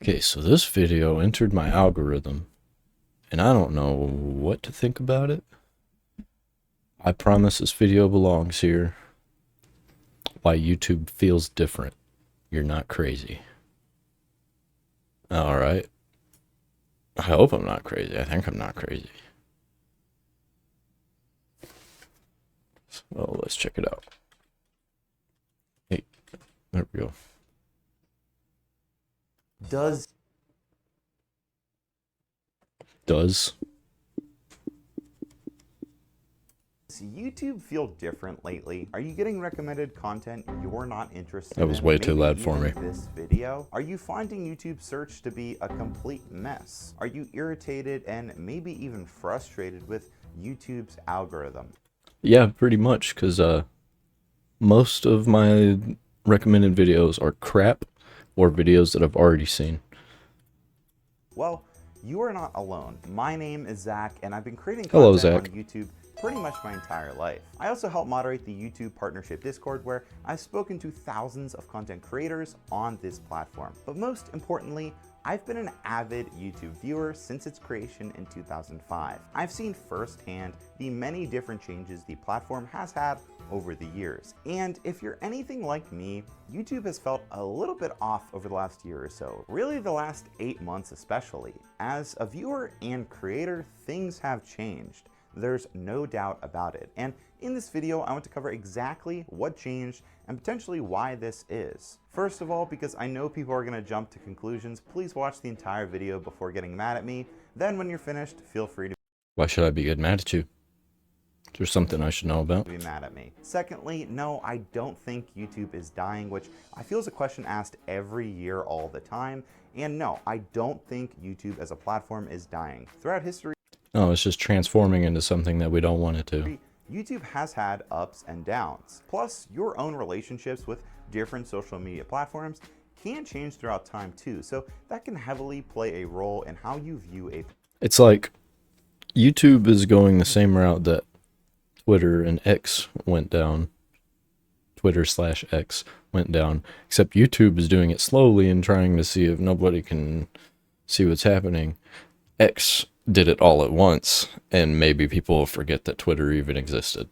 Okay, so this video entered my algorithm, and I don't know what to think about it. I promise this video belongs here. Why YouTube feels different. You're not crazy. Alright. I hope I'm not crazy. I think I'm not crazy. So let's check it out. Hey, there we go. Does YouTube feel different lately? Are you getting recommended content you're not interested in? That was way too Maybe loud for even me. This video? Are you finding YouTube search to be a complete mess? Are you irritated and maybe even frustrated with YouTube's algorithm? Yeah, pretty much, because most of my recommended videos are crap or videos that I've already seen. Well, you are not alone. My name is Zach, and I've been creating Hello, content Zach. on YouTube pretty much my entire life. I also help moderate the YouTube Partnership Discord, where I've spoken to thousands of content creators on this platform. But most importantly, I've been an avid YouTube viewer since its creation in 2005. I've seen firsthand the many different changes the platform has had over the years. And if you're anything like me, YouTube has felt a little bit off over the last year or so, really the last 8 months especially. As a viewer and creator, things have changed. There's no doubt about it. And in this video, I want to cover exactly what changed and potentially why this is. First of all, because I know people are gonna jump to conclusions, please watch the entire video before getting mad at me. Then when you're finished, feel free to Why should I be getting mad at you? Is there something I should know about? be mad at me. Secondly, no, I don't think YouTube is dying, which I feel is a question asked every year all the time. And no, I don't think YouTube as a platform is dying. Throughout history, Oh, it's just transforming into something that we don't want it to. YouTube has had ups and downs. Plus, your own relationships with different social media platforms can change throughout time too, so that can heavily play a role in how you view a... It's like YouTube is going the same route that Twitter and X went down. Twitter/X went down, except YouTube is doing it slowly and trying to see if nobody can see what's happening. X did it all at once, and maybe people will forget that Twitter even existed.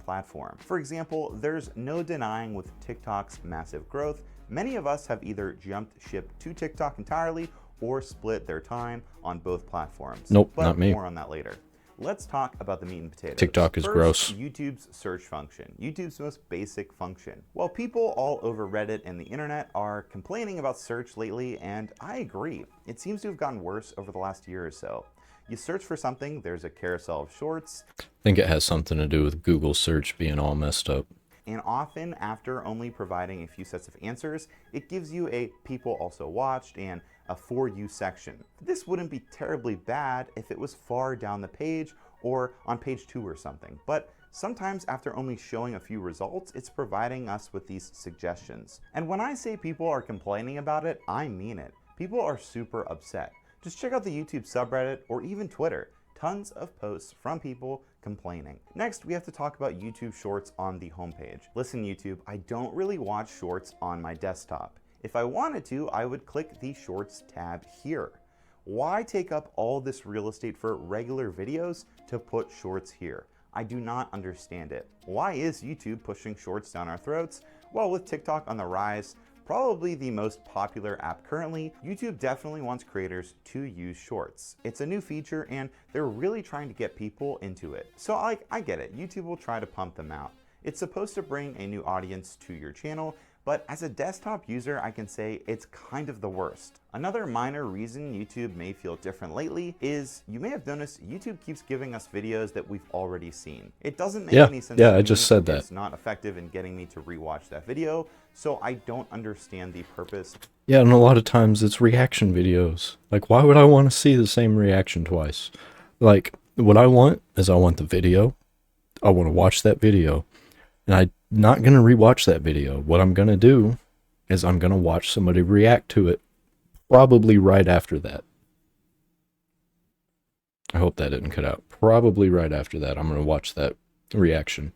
platform. For example, there's no denying with TikTok's massive growth, many of us have either jumped ship to TikTok entirely or split their time on both platforms. Nope, but not me. more on that later. Let's talk about the meat and potatoes. TikTok is First, gross. YouTube's search function, YouTube's most basic function. While people all over Reddit and the internet are complaining about search lately, and I agree, it seems to have gotten worse over the last year or so. You search for something, there's a carousel of shorts, I think it has something to do with Google search being all messed up. and often after only providing a few sets of answers, it gives you a people also watched and a for you section. This wouldn't be terribly bad if it was far down the page or on page 2 or something, but sometimes after only showing a few results, it's providing us with these suggestions. And when I say people are complaining about it, I mean it. People are super upset. Just check out the YouTube subreddit or even Twitter. Tons of posts from people complaining. Next, we have to talk about YouTube Shorts on the homepage. Listen, YouTube, I don't really watch Shorts on my desktop. If I wanted to, I would click the Shorts tab here. Why take up all this real estate for regular videos to put Shorts here? I do not understand it. Why is YouTube pushing Shorts down our throats? Well, with TikTok on the rise, probably the most popular app currently, YouTube definitely wants creators to use Shorts. It's a new feature and they're really trying to get people into it. So I get it, YouTube will try to pump them out. It's supposed to bring a new audience to your channel, but as a desktop user, I can say it's kind of the worst. Another minor reason YouTube may feel different lately is you may have noticed YouTube keeps giving us videos that we've already seen. It doesn't make any sense to I me. just said that. It's not effective in getting me to rewatch that video, so I don't understand the purpose. Yeah, and a lot of times it's reaction videos. Like, why would I want to see the same reaction twice? Like, what I want is I want the video. I want to watch that video. And I'm not going to rewatch that video. What I'm going to do is I'm going to watch somebody react to it probably right after that. I hope that didn't cut out. Probably right after that, I'm going to watch that reaction.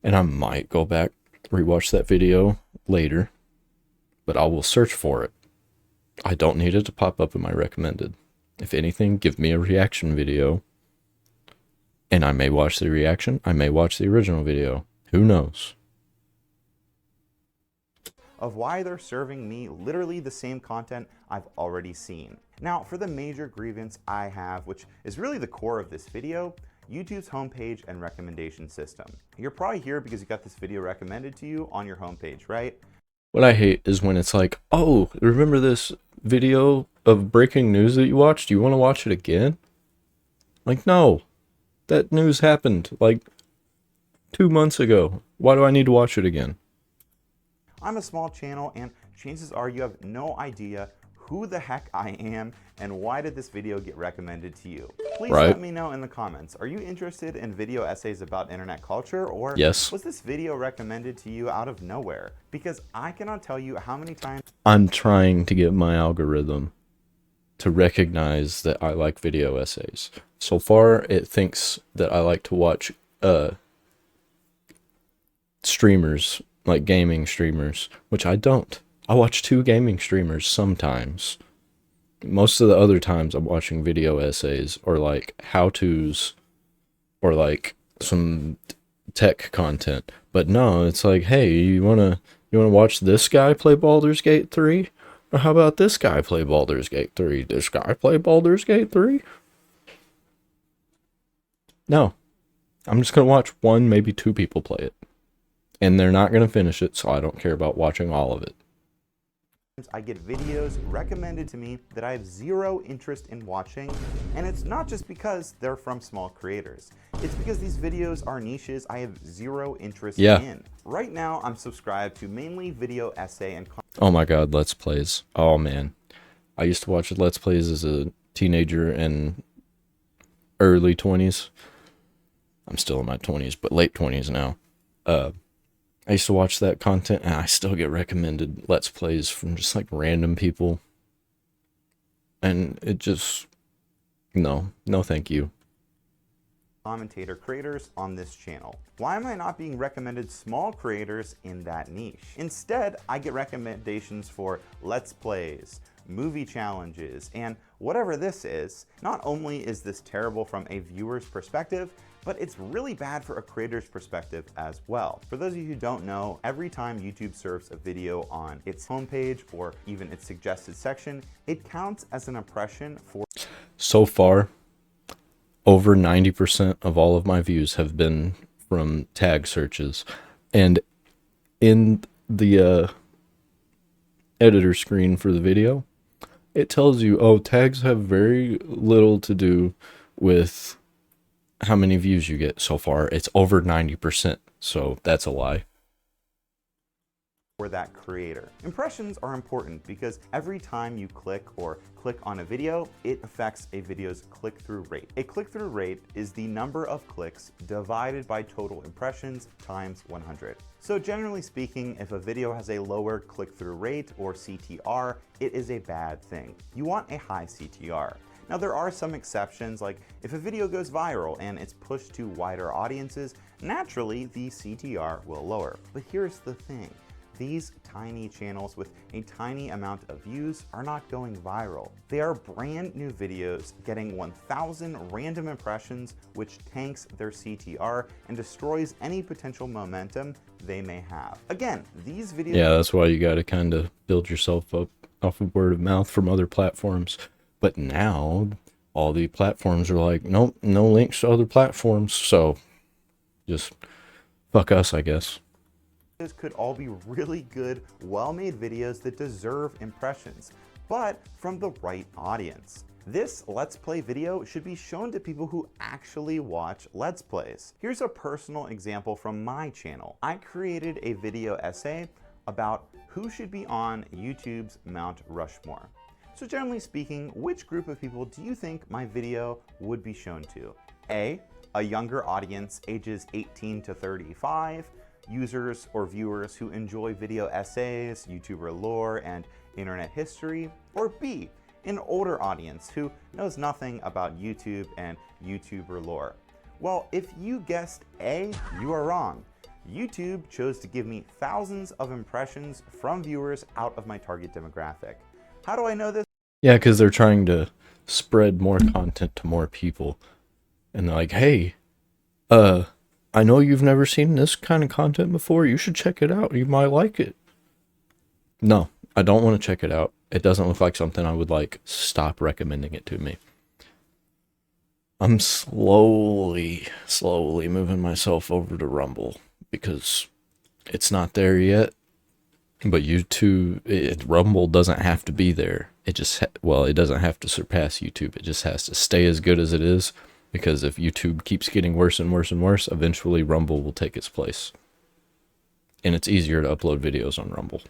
And I might go back, rewatch that video later, but I will search for it. I don't need it to pop up in my recommended. If anything, give me a reaction video, and I may watch the reaction, I may watch the original video. Who knows? Of why they're serving me literally the same content I've already seen. Now, for the major grievance I have, which is really the core of this video, YouTube's homepage and recommendation system. You're probably here because you got this video recommended to you on your homepage, right? What I hate is when it's like, oh, remember this video of breaking news that you watched? Do you want to watch it again? Like, no, that news happened like 2 months ago. Why do I need to watch it again? I'm a small channel and chances are you have no idea who the heck I am and why did this video get recommended to you. Please let me know in the comments. Are you interested in video essays about internet culture, or yes, was this video recommended to you out of nowhere? Because I cannot tell you how many times I'm trying to get my algorithm to recognize that I like video essays. So far, it thinks that I like to watch streamers, like gaming streamers, which I don't. I watch 2 gaming streamers sometimes. Most of the other times I'm watching video essays or like how-tos or like some tech content. But no, it's like, hey, you wanna watch this guy play Baldur's Gate 3? Or how about this guy play Baldur's Gate 3? This guy play Baldur's Gate 3? No. I'm just gonna watch 1, maybe 2 people play it. And they're not gonna finish it, so I don't care about watching all of it. I get videos recommended to me that I have zero interest in watching, and it's not just because they're from small creators. It's because these videos are niches I have zero interest in. Right now, I'm subscribed to mainly video essay and oh my god, Let's Plays. Oh man. I used to watch Let's Plays as a teenager and early 20s. I'm still in my 20s, but late 20s now. I used to watch that content, and I still get recommended Let's Plays from just like random people. And it just, no thank you. Commentator creators on this channel. Why am I not being recommended small creators in that niche? Instead, I get recommendations for Let's Plays, movie challenges, and whatever this is. Not only is this terrible from a viewer's perspective, but it's really bad for a creator's perspective as well. For those of you who don't know, every time YouTube serves a video on its homepage or even its suggested section, it counts as an impression for... So far, over 90% of all of my views have been from tag searches. And in the editor screen for the video, it tells you, oh, tags have very little to do with how many views you get. So far it's over 90%, so that's a lie. For that creator. Impressions are important because every time you click on a video, it affects a video's click-through rate. A click-through rate is the number of clicks divided by total impressions times 100. So generally speaking, if a video has a lower click-through rate or CTR, it is a bad thing. You want a high CTR. Now there are some exceptions, like if a video goes viral and it's pushed to wider audiences, naturally the CTR will lower. But here's the thing. These tiny channels with a tiny amount of views are not going viral. They are brand new videos getting 1,000 random impressions, which tanks their CTR and destroys any potential momentum they may have. Again, these videos... Yeah, that's why you gotta kind of build yourself up off of word of mouth from other platforms. But now, all the platforms are like, nope, no links to other platforms, so just fuck us, I guess. This could all be really good, well-made videos that deserve impressions, but from the right audience. This Let's Play video should be shown to people who actually watch Let's Plays. Here's a personal example from my channel. I created a video essay about who should be on YouTube's Mount Rushmore. So generally speaking, which group of people do you think my video would be shown to? A younger audience ages 18 to 35, users or viewers who enjoy video essays, YouTuber lore, and internet history, or B, an older audience who knows nothing about YouTube and YouTuber lore. Well, if you guessed A, you are wrong. YouTube chose to give me thousands of impressions from viewers out of my target demographic. How do I know this? Yeah, because they're trying to spread more content to more people. And they're like, hey, I know you've never seen this kind of content before. You should check it out. You might like it. No, I don't want to check it out. It doesn't look like something I would like. Stop recommending it to me. I'm slowly moving myself over to Rumble because it's not there yet. But YouTube, Rumble doesn't have to be there. It just, it doesn't have to surpass YouTube. It just has to stay as good as it is. Because if YouTube keeps getting worse and worse and worse, eventually Rumble will take its place. And it's easier to upload videos on Rumble.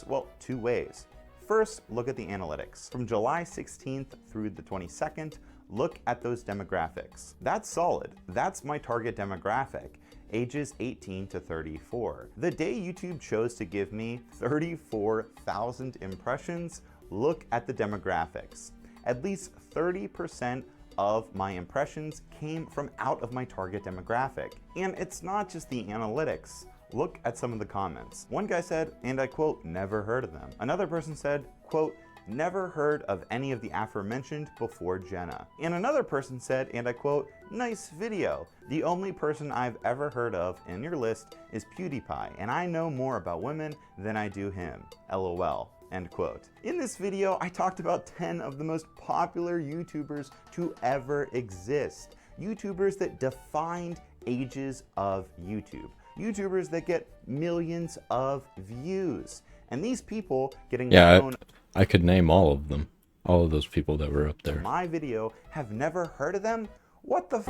Well, two ways. First, look at the analytics. From July 16th through the 22nd, look at those demographics. That's solid. That's my target demographic, ages 18 to 34. The day YouTube chose to give me 34,000 impressions, look at the demographics. At least 30% of my impressions came from out of my target demographic. And it's not just the analytics. Look at some of the comments. One guy said, and I quote, never heard of them. Another person said, quote, never heard of any of the aforementioned before Jenna. And another person said, and I quote, nice video. The only person I've ever heard of in your list is PewDiePie, and I know more about women than I do him. LOL. End quote. In this video, I talked about 10 of the most popular YouTubers to ever exist. YouTubers that defined ages of YouTube. YouTubers that get millions of views. And these people getting known. I could name all of them. All of those people that were up there. My video have never heard of them? What the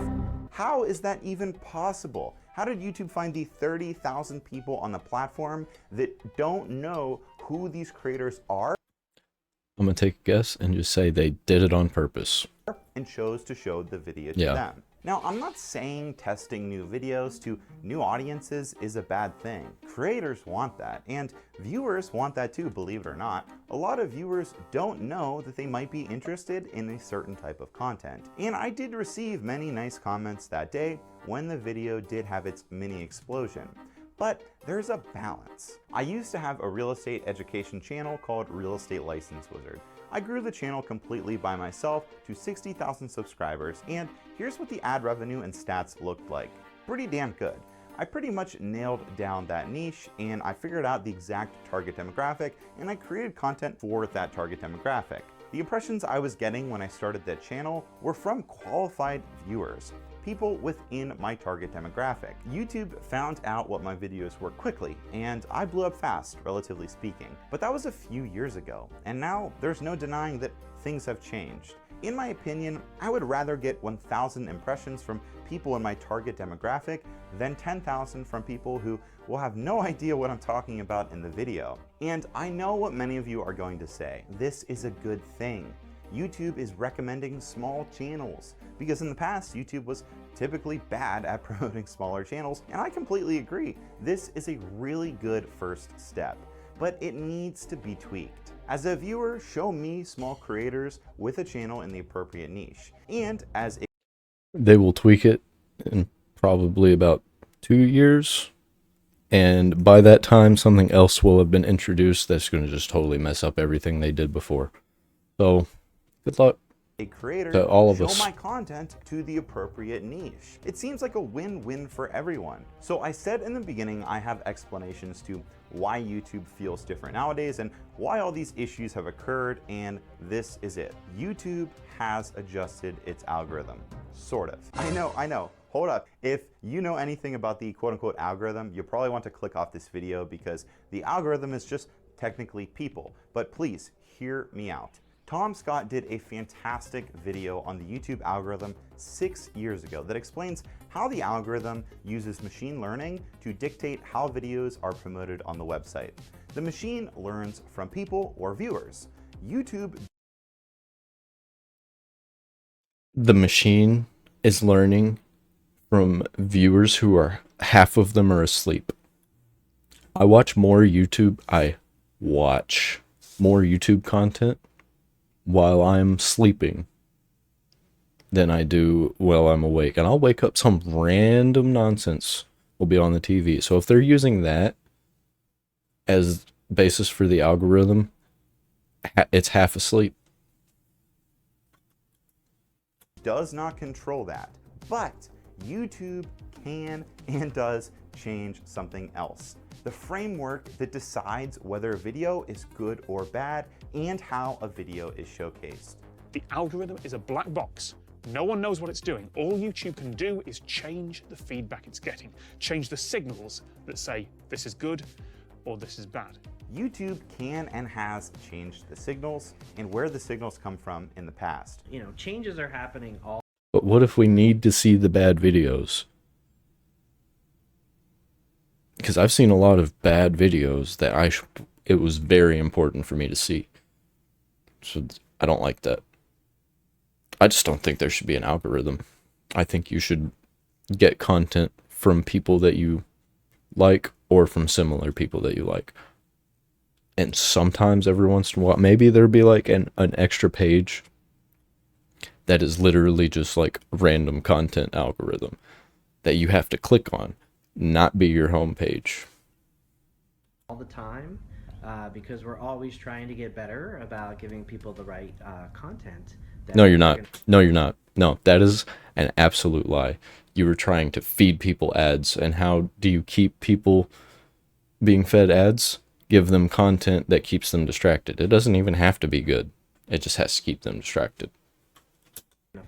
How is that even possible? How did YouTube find the 30,000 people on the platform that don't know who these creators are? I'm gonna take a guess and just say they did it on purpose. And chose to show the video to them. Now, I'm not saying testing new videos to new audiences is a bad thing. Creators want that, and viewers want that too, believe it or not. A lot of viewers don't know that they might be interested in a certain type of content. And I did receive many nice comments that day when the video did have its mini explosion. But there's a balance. I used to have a real estate education channel called Real Estate License Wizard. I grew the channel completely by myself to 60,000 subscribers, and here's what the ad revenue and stats looked like. Pretty damn good. I pretty much nailed down that niche, and I figured out the exact target demographic, and I created content for that target demographic. The impressions I was getting when I started that channel were from qualified viewers, people within my target demographic. YouTube found out what my videos were quickly, and I blew up fast, relatively speaking. But that was a few years ago, and now there's no denying that things have changed. In my opinion, I would rather get 1,000 impressions from people in my target demographic than 10,000 from people who will have no idea what I'm talking about in the video. And I know what many of you are going to say. This is a good thing. YouTube is recommending small channels, because in the past, YouTube was typically bad at promoting smaller channels, and I completely agree. This is a really good first step, but it needs to be tweaked. As a viewer, show me small creators with a channel in the appropriate niche. And as a They will tweak it in probably about 2 years, and by that time, something else will have been introduced that's going to just totally mess up everything they did before. So, good luck creator to all of show us. my content to the appropriate niche. It seems like a win-win for everyone. So I said in the beginning, I have explanations to why YouTube feels different nowadays and why all these issues have occurred, and this is it. YouTube has adjusted its algorithm. Sort of. I know. Hold up. If you know anything about the quote-unquote algorithm, you probably want to click off this video because the algorithm is just technically people. But please, hear me out. Tom Scott did a fantastic video on the YouTube algorithm 6 years ago that explains how the algorithm uses machine learning to dictate how videos are promoted on the website. The machine learns from people or viewers. The machine is learning from viewers who are, half of them are asleep. I watch more YouTube content while I'm sleeping than I do while I'm awake. And I'll wake up, some random nonsense will be on the TV. So if they're using that as basis for the algorithm, it's half asleep. Does not control that, but YouTube can and does change something else. The framework that decides whether a video is good or bad and how a video is showcased. The algorithm is a black box. No one knows what it's doing. All YouTube can do is change the feedback it's getting, change the signals that say this is good or this is bad. YouTube can and has changed the signals and where the signals come from in the past. You know, changes are happening all. But what if we need to see the bad videos? Because I've seen a lot of bad videos that it was very important for me to see. So I don't like that. I just don't think there should be an algorithm. I think you should get content from people that you like or from similar people that you like. And sometimes, every once in a while, maybe there'd be like an extra page that is literally just like random content algorithm that you have to click on, not be your homepage. All the time, because we're always trying to get better about giving people the right content. No, you're not. No, you're not. No, that is an absolute lie. You were trying to feed people ads, and how do you keep people being fed ads? Give them content that keeps them distracted. It doesn't even have to be good. It just has to keep them distracted.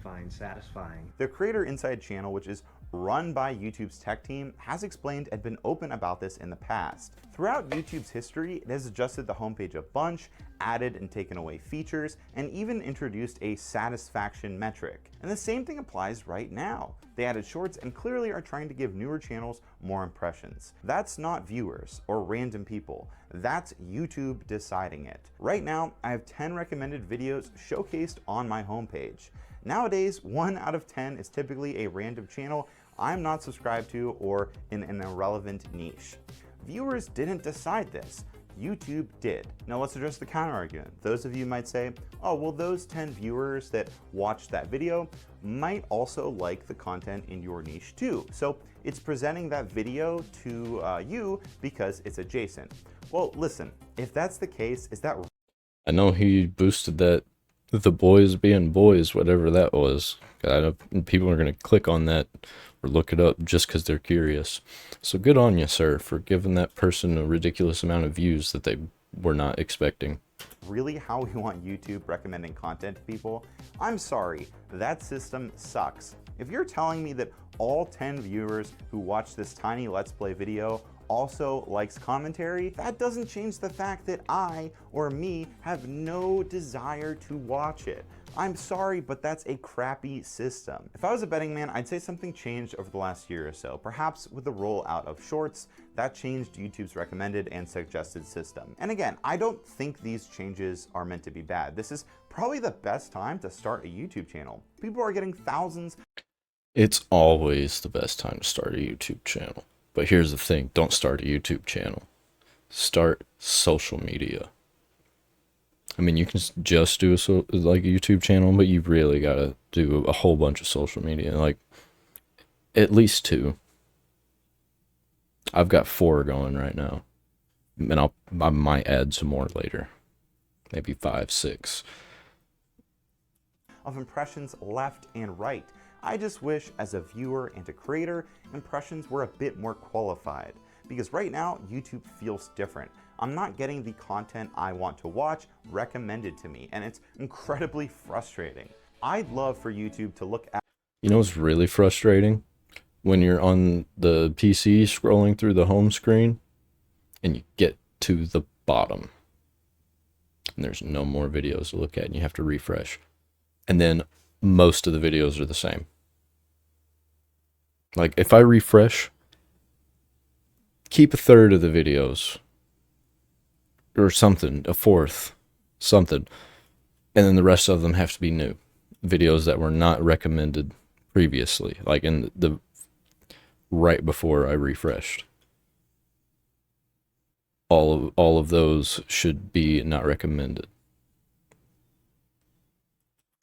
Find satisfying. The Creator Inside channel, which is run by YouTube's tech team, has explained and been open about this in the past. Throughout YouTube's history, it has adjusted the homepage a bunch, added and taken away features, and even introduced a satisfaction metric. And the same thing applies right now. They added shorts and clearly are trying to give newer channels more impressions. That's not viewers or random people. That's YouTube deciding it. Right now, I have 10 recommended videos showcased on my homepage. Nowadays, 1 out of 10 is typically a random channel I'm not subscribed to or in an irrelevant niche. Viewers didn't decide this. YouTube did. Now let's address the counter argument. Those of you might say, oh, well, those 10 viewers that watched that video might also like the content in your niche too. So it's presenting that video to you because it's adjacent. Well, listen, if that's the case, is that... I know he boosted that, the boys being boys, whatever that was. I know people are going to click on that or look it up just because they're curious. So good on you, sir, for giving that person a ridiculous amount of views that they were not expecting. Really how we want YouTube recommending content to people? I'm sorry, that system sucks. If you're telling me that all 10 viewers who watch this tiny Let's Play video also likes commentary, that doesn't change the fact that I or me have no desire to watch it. I'm sorry, but that's a crappy system. If I was a betting man, I'd say something changed over the last year or so. Perhaps with the rollout of shorts, that changed YouTube's recommended and suggested system. And again, I don't think these changes are meant to be bad. This is probably the best time to start a YouTube channel. People are getting thousands. It's always the best time to start a YouTube channel. But here's the thing, don't start a YouTube channel. Start social media. I mean, you can just do a YouTube channel, but you've really got to do a whole bunch of social media, like at least 2. I've got 4 going right now, and I might add some more later, maybe 5, 6. Of impressions left and right. I just wish, as a viewer and a creator, impressions were a bit more qualified. Because right now, YouTube feels different. I'm not getting the content I want to watch recommended to me, and it's incredibly frustrating. I'd love for YouTube to look at... You know what's really frustrating? When you're on the PC scrolling through the home screen, and you get to the bottom, and there's no more videos to look at, and you have to refresh. And then most of the videos are the same. Like, if I refresh, keep a third of the videos, or something, a fourth, something, and then the rest of them have to be new videos that were not recommended previously, like in the right before I refreshed. All of those should be not recommended.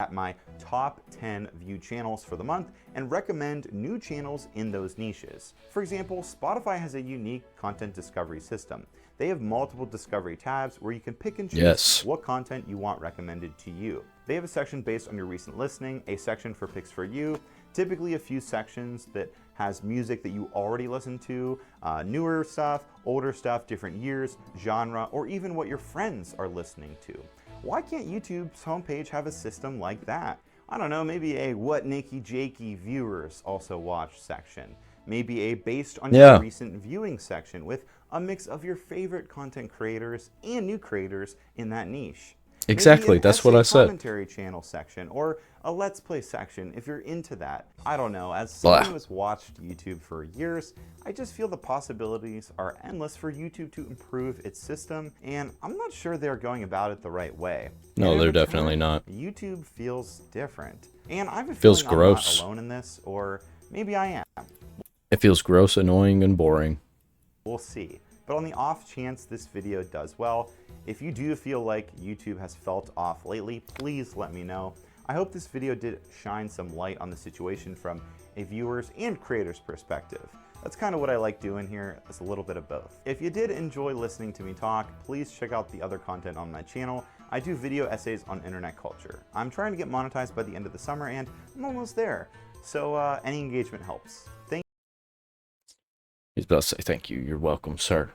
at my top 10 viewed channels for the month and recommend new channels in those niches. For example, Spotify has a unique content discovery system. They have multiple discovery tabs where you can pick and choose what content you want recommended to you. They have a section based on your recent listening, a section for picks for you, typically a few sections that has music that you already listen to, newer stuff, older stuff, different years, genre, or even what your friends are listening to. Why can't YouTube's homepage have a system like that? I don't know, maybe a what Nikki Jakey viewers also watch section. Maybe a based on your recent viewing section with a mix of your favorite content creators and new creators in that niche. Exactly, that's what I said. Commentary channel section or a let's play section if you're into that. I don't know, as someone who has watched YouTube for years, I just feel the possibilities are endless for YouTube to improve its system, and I'm not sure they're going about it the right way. No, they're definitely not. YouTube feels different, and I have a feels feeling gross. I'm not alone in this, or maybe I am. It feels gross, annoying, and boring. We'll see. But on the off chance this video does well, if you do feel like YouTube has felt off lately, please let me know. I hope this video did shine some light on the situation from a viewer's and creator's perspective. That's kind of what I like doing here, is a little bit of both. If you did enjoy listening to me talk, please check out the other content on my channel. I do video essays on internet culture. I'm trying to get monetized by the end of the summer, and I'm almost there. So any engagement helps. Thank you. He's about to say thank you. You're welcome, sir.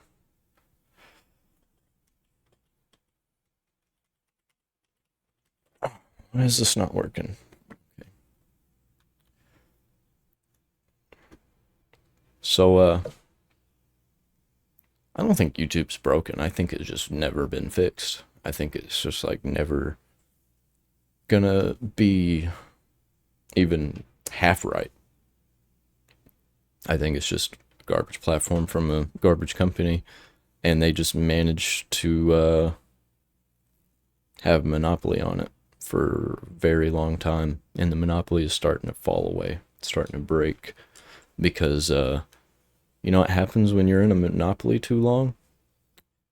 Why is this not working? Okay. So, I don't think YouTube's broken. I think it's just never been fixed. I think it's just like never gonna be even half right. I think it's just a garbage platform from a garbage company, and they just managed to have a monopoly on it for a very long time, and the monopoly is starting to fall away. It's starting to break because you know what happens when you're in a monopoly too long?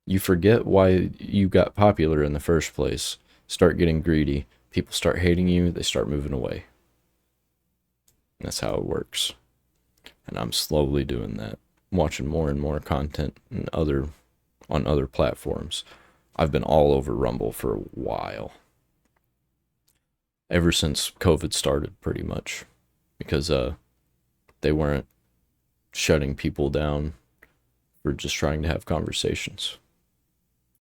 You forget why you got popular in the first place. Start getting greedy. People start hating you. They start moving away. And that's how it works. And I'm slowly doing that. Watching more and more content on other platforms. I've been all over Rumble for a while. Ever since COVID started, pretty much. Because they weren't shutting people down for just trying to have conversations.